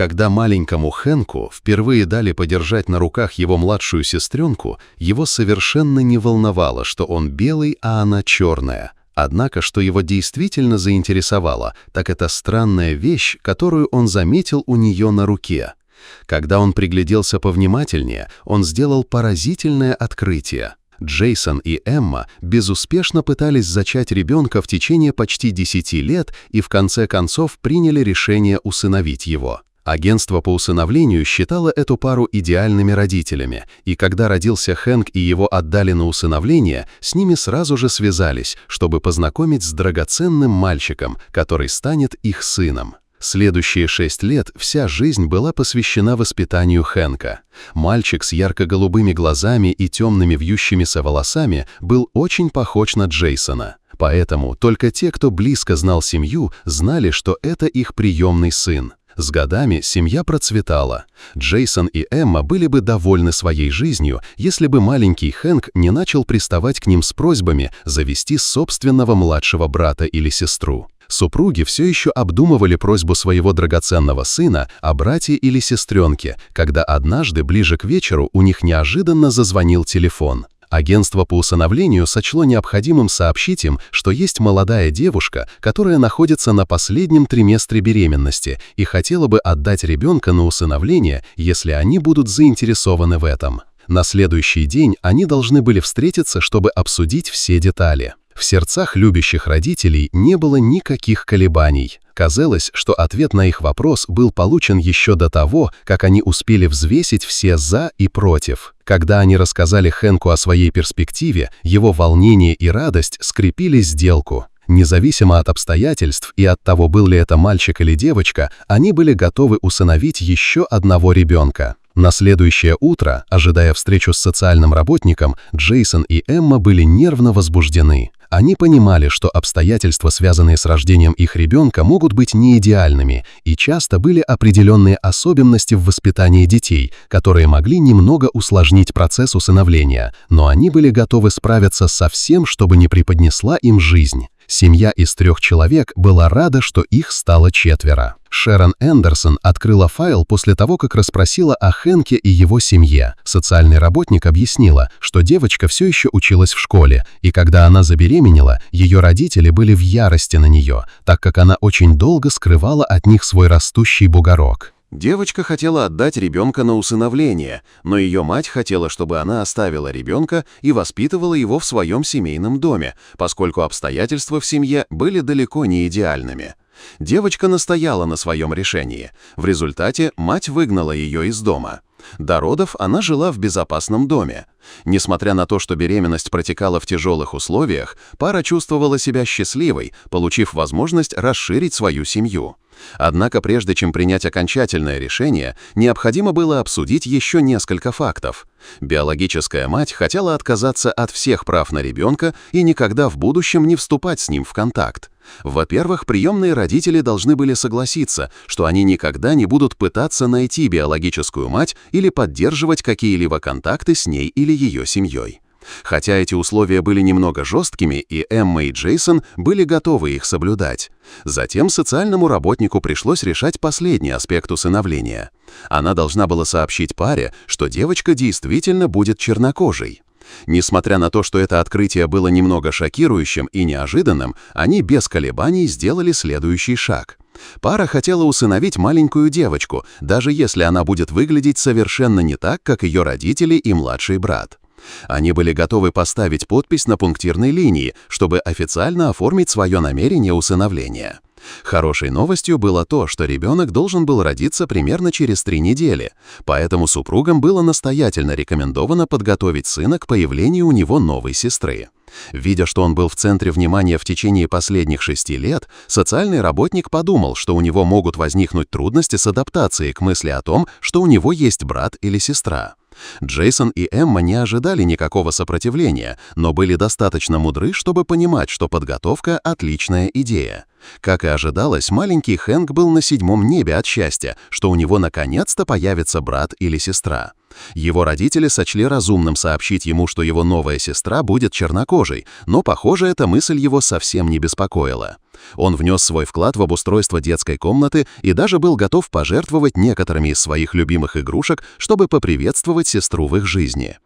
Когда маленькому Хэнку впервые дали подержать на руках его младшую сестренку, его совершенно не волновало, что он белый, а она черная. Однако, что его действительно заинтересовало, так это странная вещь, которую он заметил у нее на руке. Когда он пригляделся повнимательнее, он сделал поразительное открытие. Джейсон и Эмма безуспешно пытались зачать ребенка в течение почти 10 лет и в конце концов приняли решение усыновить его. Агентство по усыновлению считало эту пару идеальными родителями, и когда родился Хэнк и его отдали на усыновление, с ними сразу же связались, чтобы познакомить с драгоценным мальчиком, который станет их сыном. Следующие 6 лет вся жизнь была посвящена воспитанию Хэнка. Мальчик с ярко-голубыми глазами и темными вьющимися волосами был очень похож на Джейсона. Поэтому только те, кто близко знал семью, знали, что это их приемный сын. С годами семья процветала. Джейсон и Эмма были бы довольны своей жизнью, если бы маленький Хэнк не начал приставать к ним с просьбами завести собственного младшего брата или сестру. Супруги все еще обдумывали просьбу своего драгоценного сына о брате или сестренке, когда однажды ближе к вечеру у них неожиданно зазвонил телефон. Агентство по усыновлению сочло необходимым сообщить им, что есть молодая девушка, которая находится на последнем триместре беременности и хотела бы отдать ребенка на усыновление, если они будут заинтересованы в этом. На следующий день они должны были встретиться, чтобы обсудить все детали. В сердцах любящих родителей не было никаких колебаний. Казалось, что ответ на их вопрос был получен еще до того, как они успели взвесить все «за» и «против». Когда они рассказали Хэнку о своей перспективе, его волнение и радость скрепили сделку. Независимо от обстоятельств и от того, был ли это мальчик или девочка, они были готовы усыновить еще одного ребенка. На следующее утро, ожидая встречу с социальным работником, Джейсон и Эмма были нервно возбуждены. Они понимали, что обстоятельства, связанные с рождением их ребенка, могут быть не идеальными, и часто были определенные особенности в воспитании детей, которые могли немного усложнить процесс усыновления, но они были готовы справиться со всем, чтобы не преподнесла им жизнь. Семья из 3 человек была рада, что их стало 4. Шерон Эндерсон открыла файл после того, как расспросила о Хэнке и его семье. Социальный работник объяснила, что девочка все еще училась в школе, и когда она забеременела, ее родители были в ярости на нее, так как она очень долго скрывала от них свой растущий бугорок. Девочка хотела отдать ребенка на усыновление, но ее мать хотела, чтобы она оставила ребенка и воспитывала его в своем семейном доме, поскольку обстоятельства в семье были далеко не идеальными. Девочка настояла на своем решении. В результате мать выгнала ее из дома. До родов она жила в безопасном доме. Несмотря на то, что беременность протекала в тяжелых условиях, пара чувствовала себя счастливой, получив возможность расширить свою семью. Однако прежде чем принять окончательное решение, необходимо было обсудить еще несколько фактов. Биологическая мать хотела отказаться от всех прав на ребенка и никогда в будущем не вступать с ним в контакт. Во-первых, приемные родители должны были согласиться, что они никогда не будут пытаться найти биологическую мать или поддерживать какие-либо контакты с ней или ее семьей. Хотя эти условия были немного жесткими, и Эмма и Джейсон были готовы их соблюдать. Затем социальному работнику пришлось решать последний аспект усыновления. Она должна была сообщить паре, что девочка действительно будет чернокожей. Несмотря на то, что это открытие было немного шокирующим и неожиданным, они без колебаний сделали следующий шаг. Пара хотела усыновить маленькую девочку, даже если она будет выглядеть совершенно не так, как ее родители и младший брат. Они были готовы поставить подпись на пунктирной линии, чтобы официально оформить свое намерение усыновления. Хорошей новостью было то, что ребенок должен был родиться примерно через 3 недели, поэтому супругам было настоятельно рекомендовано подготовить сына к появлению у него новой сестры. Видя, что он был в центре внимания в течение последних 6 лет, социальный работник подумал, что у него могут возникнуть трудности с адаптацией к мысли о том, что у него есть брат или сестра. Джейсон и Эмма не ожидали никакого сопротивления, но были достаточно мудры, чтобы понимать, что подготовка – отличная идея. Как и ожидалось, маленький Хэнк был на 7-м небе от счастья, что у него наконец-то появится брат или сестра. Его родители сочли разумным сообщить ему, что его новая сестра будет чернокожей, но, похоже, эта мысль его совсем не беспокоила. Он внес свой вклад в обустройство детской комнаты и даже был готов пожертвовать некоторыми из своих любимых игрушек, чтобы поприветствовать сестру в их жизни.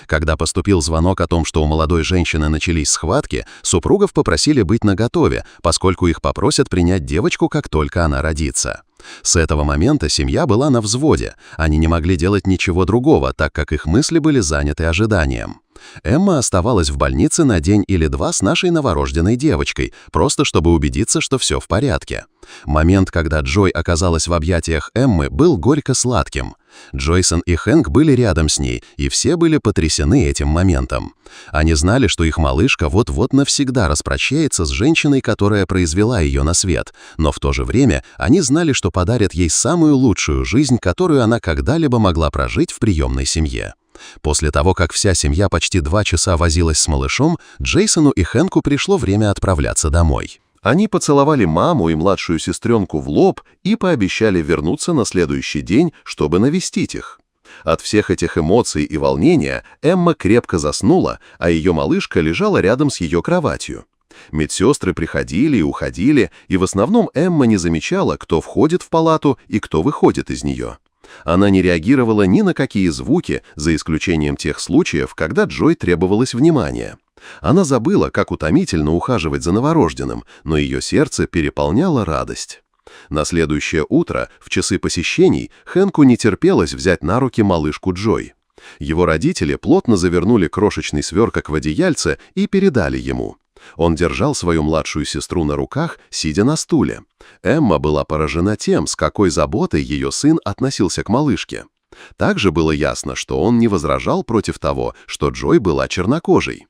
Когда поступил звонок о том, что у молодой женщины начались схватки, супругов попросили быть наготове, поскольку их попросят принять девочку, как только она родится. С этого момента семья была на взводе, они не могли делать ничего другого, так как их мысли были заняты ожиданием. Эмма оставалась в больнице на день или два с нашей новорожденной девочкой, просто чтобы убедиться, что все в порядке. Момент, когда Джой оказалась в объятиях Эммы, был горько-сладким. Джойсон и Хэнк были рядом с ней, и все были потрясены этим моментом. Они знали, что их малышка вот-вот навсегда распрощается с женщиной, которая произвела ее на свет, но в то же время они знали, что подарят ей самую лучшую жизнь, которую она когда-либо могла прожить в приемной семье. После того, как вся семья почти 2 часа возилась с малышом, Джейсону и Хэнку пришло время отправляться домой. Они поцеловали маму и младшую сестренку в лоб и пообещали вернуться на следующий день, чтобы навестить их. От всех этих эмоций и волнения Эмма крепко заснула, а ее малышка лежала рядом с ее кроватью. Медсестры приходили и уходили, и в основном Эмма не замечала, кто входит в палату и кто выходит из нее. Она не реагировала ни на какие звуки, за исключением тех случаев, когда Джой требовалось внимание. Она забыла, как утомительно ухаживать за новорожденным, но ее сердце переполняла радость. На следующее утро, в часы посещений, Хэнку не терпелось взять на руки малышку Джой. Его родители плотно завернули крошечный сверток в одеяльце и передали ему. Он держал свою младшую сестру на руках, сидя на стуле. Эмма была поражена тем, с какой заботой ее сын относился к малышке. Также было ясно, что он не возражал против того, что Джой была чернокожей.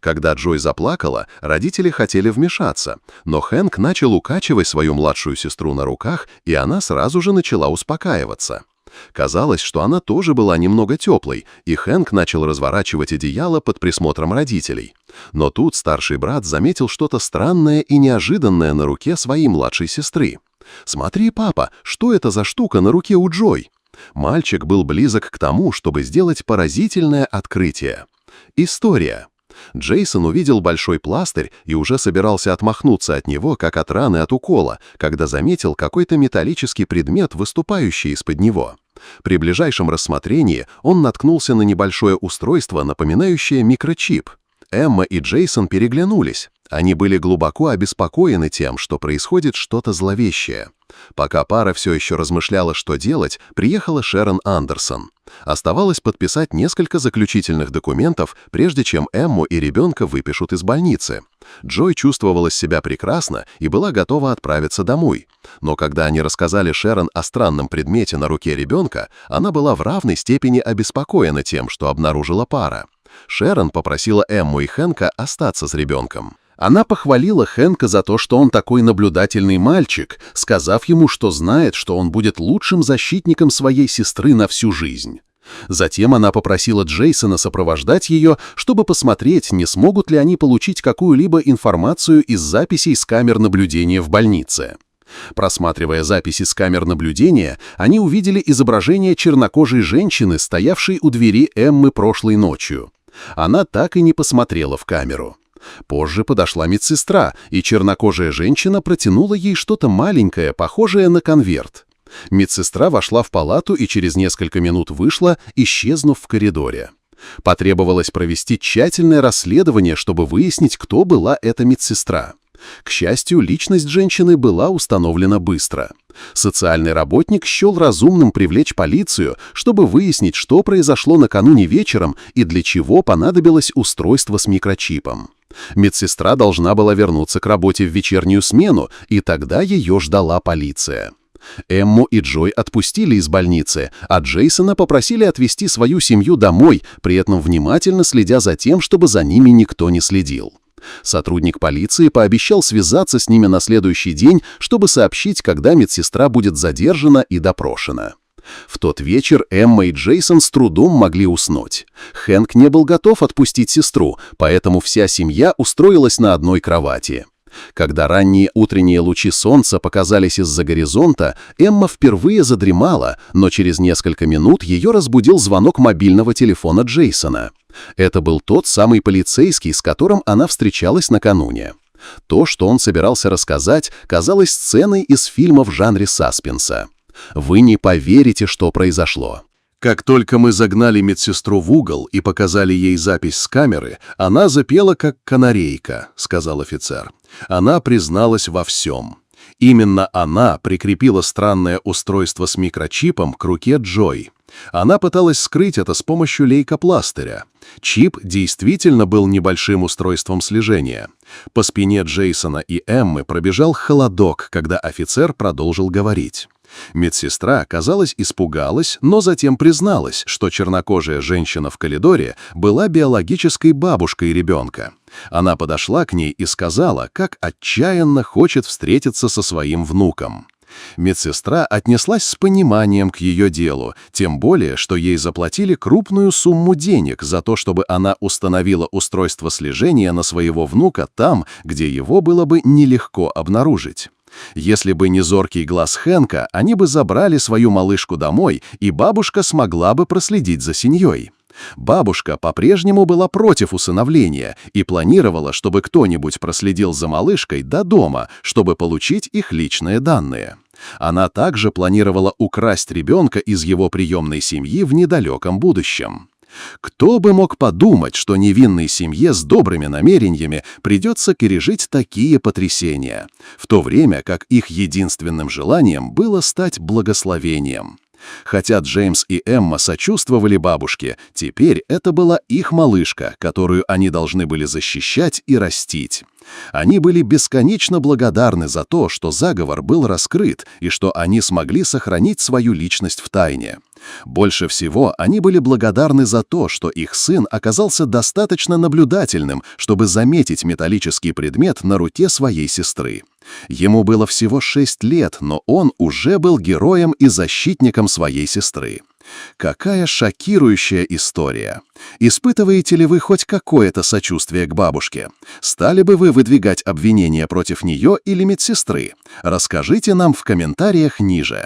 Когда Джой заплакала, родители хотели вмешаться, но Хэнк начал укачивать свою младшую сестру на руках, и она сразу же начала успокаиваться. Казалось, что она тоже была немного теплой, и Хэнк начал разворачивать одеяло под присмотром родителей. Но тут старший брат заметил что-то странное и неожиданное на руке своей младшей сестры. «Смотри, папа, что это за штука на руке у Джой?» Мальчик был близок к тому, чтобы сделать поразительное открытие. История. Джейсон увидел большой пластырь и уже собирался отмахнуться от него, как от раны от укола, когда заметил какой-то металлический предмет, выступающий из-под него. При ближайшем рассмотрении он наткнулся на небольшое устройство, напоминающее микрочип. Эмма и Джейсон переглянулись. Они были глубоко обеспокоены тем, что происходит что-то зловещее. Пока пара все еще размышляла, что делать, приехала Шерон Андерсон. Оставалось подписать несколько заключительных документов, прежде чем Эмму и ребенка выпишут из больницы. Джой чувствовала себя прекрасно и была готова отправиться домой. Но когда они рассказали Шерон о странном предмете на руке ребенка, она была в равной степени обеспокоена тем, что обнаружила пара. Шерон попросила Эмму и Хэнка остаться с ребенком. Она похвалила Хэнка за то, что он такой наблюдательный мальчик, сказав ему, что знает, что он будет лучшим защитником своей сестры на всю жизнь. Затем она попросила Джейсона сопровождать ее, чтобы посмотреть, не смогут ли они получить какую-либо информацию из записей с камер наблюдения в больнице. Просматривая записи с камер наблюдения, они увидели изображение чернокожей женщины, стоявшей у двери Эммы прошлой ночью. Она так и не посмотрела в камеру. Позже подошла медсестра, и чернокожая женщина протянула ей что-то маленькое, похожее на конверт. Медсестра вошла в палату и через несколько минут вышла, исчезнув в коридоре. Потребовалось провести тщательное расследование, чтобы выяснить, кто была эта медсестра. К счастью, личность женщины была установлена быстро. Социальный работник счел разумным привлечь полицию, чтобы выяснить, что произошло накануне вечером и для чего понадобилось устройство с микрочипом. Медсестра должна была вернуться к работе в вечернюю смену, и тогда ее ждала полиция. Эмму и Джой отпустили из больницы, а Джейсона попросили отвезти свою семью домой, при этом внимательно следя за тем, чтобы за ними никто не следил. Сотрудник полиции пообещал связаться с ними на следующий день, чтобы сообщить, когда медсестра будет задержана и допрошена. В тот вечер Эмма и Джейсон с трудом могли уснуть. Хэнк не был готов отпустить сестру, поэтому вся семья устроилась на одной кровати. Когда ранние утренние лучи солнца показались из-за горизонта, Эмма впервые задремала, но через несколько минут ее разбудил звонок мобильного телефона Джейсона. Это был тот самый полицейский, с которым она встречалась накануне. То, что он собирался рассказать, казалось сценой из фильма в жанре саспенса. Вы не поверите, что произошло. Как только мы загнали медсестру в угол и показали ей запись с камеры, она запела как канарейка, сказал офицер. Она призналась во всем. Именно она прикрепила странное устройство с микрочипом к руке Джой. Она пыталась скрыть это с помощью лейкопластыря. Чип действительно был небольшим устройством слежения. По спине Джейсона и Эммы пробежал холодок, когда офицер продолжил говорить. Медсестра, казалось, испугалась, но затем призналась, что чернокожая женщина в коридоре была биологической бабушкой ребенка. Она подошла к ней и сказала, как отчаянно хочет встретиться со своим внуком. Медсестра отнеслась с пониманием к ее делу, тем более, что ей заплатили крупную сумму денег за то, чтобы она установила устройство слежения на своего внука там, где его было бы нелегко обнаружить. Если бы не зоркий глаз Хэнка, они бы забрали свою малышку домой, и бабушка смогла бы проследить за семьей. Бабушка по-прежнему была против усыновления и планировала, чтобы кто-нибудь проследил за малышкой до дома, чтобы получить их личные данные. Она также планировала украсть ребенка из его приемной семьи в недалеком будущем. Кто бы мог подумать, что невинной семье с добрыми намерениями придется пережить такие потрясения, в то время как их единственным желанием было стать благословением. Хотя Джеймс и Эмма сочувствовали бабушке, теперь это была их малышка, которую они должны были защищать и растить. Они были бесконечно благодарны за то, что заговор был раскрыт и что они смогли сохранить свою личность в тайне. Больше всего они были благодарны за то, что их сын оказался достаточно наблюдательным, чтобы заметить металлический предмет на руке своей сестры. Ему было всего 6 лет, но он уже был героем и защитником своей сестры. Какая шокирующая история! Испытываете ли вы хоть какое-то сочувствие к бабушке? Стали бы вы выдвигать обвинения против нее или медсестры? Расскажите нам в комментариях ниже.